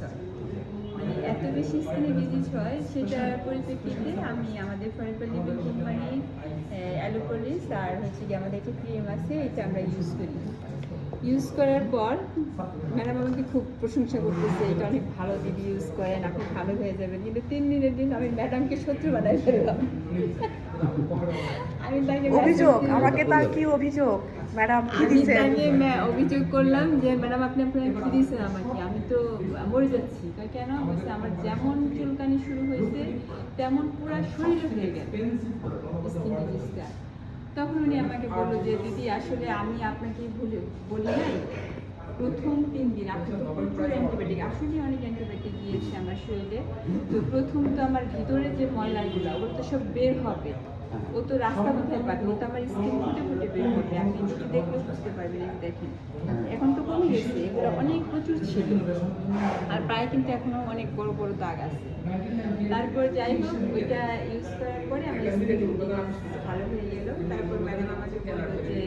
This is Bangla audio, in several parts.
হয়, মানে এত বেশি স্কিনে ডিজিজ হয়, সেটার পরিপ্রেক্ষিতে আমি আমাদের ফরেভার লিভিং কোম্পানি অ্যালোপোলিস আর হচ্ছে কি আমাদের একটা ক্রিম আছে, এটা আমরা ইউজ করি। ইউজ করার পর ম্যাডাম আমাকে খুব প্রশংসা করতেছে, এটা অনেক ভালো দিদি, ইউজ করেন, আপনি ভালো হয়ে যাবেন। কিন্তু 3 দিনের দিন আমি ম্যাডামকে শত্রু বানাই ফেললাম। আমি তাকে অভিযোগ, আমাকে তার কি অভিযোগ ম্যাডাম কি দিছেন? তাকে অভিযোগ করলাম যে ম্যাডাম আপনি আপনার কি দিয়েছেন আমাকে, আমি তো মরে যাচ্ছি। কেন বলছে, আমার যেমন চুলকানি শুরু হয়েছে তেমন পুরো শরীরে হয়ে গেল স্কিন ডিজিজটা। তখন উনি আমাকে বললো যে দিদি আসলে আমি আপনাকে বলি নাই, প্রথম 3 দিন আপনি তো প্রচুর অ্যান্টিবায়োটিক, আসলে অনেক অ্যান্টিবায়োটিক দিয়েছে আমার শরীরে। তো প্রথম তো আমার ভিতরে যে ময়লাগুলো ওগুলো তো সব বের হবে, ও তো রাস্তা কোথায় পাবে, ও তো আমার স্কিন ফুটে ফুটে বের হবে, আপনি একটু দেখলেও বুঝতে পারবেন। এই দেখেন এখন তো কমে গেছে, এগুলো অনেক প্রচুর ছিল, আর প্রায় কিন্তু এখনো অনেক বড় বড় দাগ আছে। তারপর যাই হোক, ওইটা ইউজ করার পরে আমার স্কিন ভালো হয়ে গেল। তারপর ম্যাডাম আমাকে বললো যে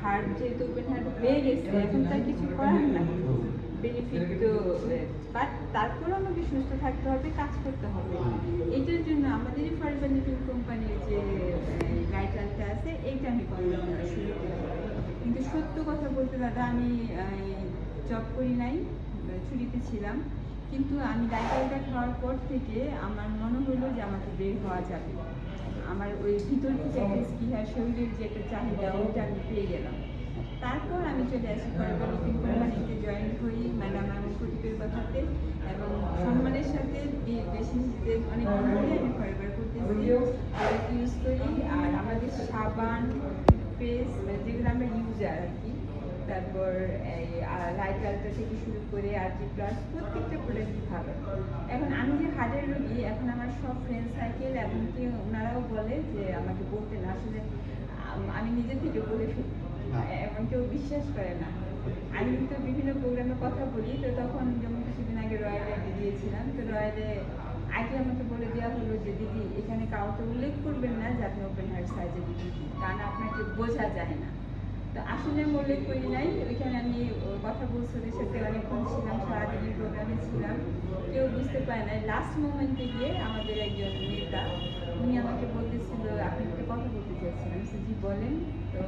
হার্ট যেহেতু ওপেন হার্ট হয়ে গেছে, এখন তার কিছু করার না, বেনিফিট তো, বাট তারপরও আমাকে সুস্থ থাকতে হবে, কাজ করতে হবে। এটার জন্য আমাদের ফরেভার লিভিং কোম্পানির যে গাইডলাইনটা আছে, এইটা আমি ফলো করা শুরু করি। কিন্তু সত্য কথা বলতে দাদা, আমি জব করি নাই, ছুটিতে ছিলাম, কিন্তু আমি গাইডলাইনটা খাওয়ার পর থেকে আমার মনে হলো যে আমাকে বের হওয়া যাবে। আমার ওই ভিতর থেকে একটা স্পৃহা, শরীরের যে একটা চাহিদা, ওইটা আমি পেয়ে গেলাম। তারপর আমি চলে আসি ফরেভার লিভিং কোম্পানিতে, জয়েন হই ম্যাডাম এবং প্রদীপের কথাতে, এবং সম্মানের সাথে বেশি অনেক ধরে আমি ফরেভার করতেছি, ইউজ করি। আর আমাদের সাবান, পেস্ট, যেগুলো আমরা ইউজার আর কি, তারপর এই লাইট আলট্রা থেকে শুরু করে আরজি প্লাস, প্রত্যেকটা প্রোডাক্টই ভালো। এখন আমি যে হার্টের রোগী, এখন আমার সব ফ্রেন্ড সার্কেল এমনকি ওনারাও বলে যে আমাকে বলতে না, আসলে আমি নিজে থেকে বলে ফেলি, এমন কেউ বিশ্বাস করে না। আমি কিন্তু বিভিন্ন প্রোগ্রামে কথা বলি, তো তখন যেমন কিছুদিন আগে রয়্যালে দিয়েছিলাম, তো রয়্যালে আগে আমাকে বলে দেওয়া হলো যে দিদি এখানে কাউকে উল্লেখ করবেন না যে আপনি ওপেন হার্ট সার্জারি, কারণ আপনাকে বোঝা যায় না। তো আসলে আমি উল্লেখ করি নাই, ওইখানে আমি কথা বলছি ওদের সাথে, অনেকক্ষণ ছিলাম, সারাদিনের প্রোগ্রামে ছিলাম, কেউ বুঝতে পারে না। লাস্ট মোমেন্টে গিয়ে আমাদের একজন নেতা, উনি আমাকে বলতেছিল আপনি একটা কথা বলতে চাইছিলেন, জি বলেন। তো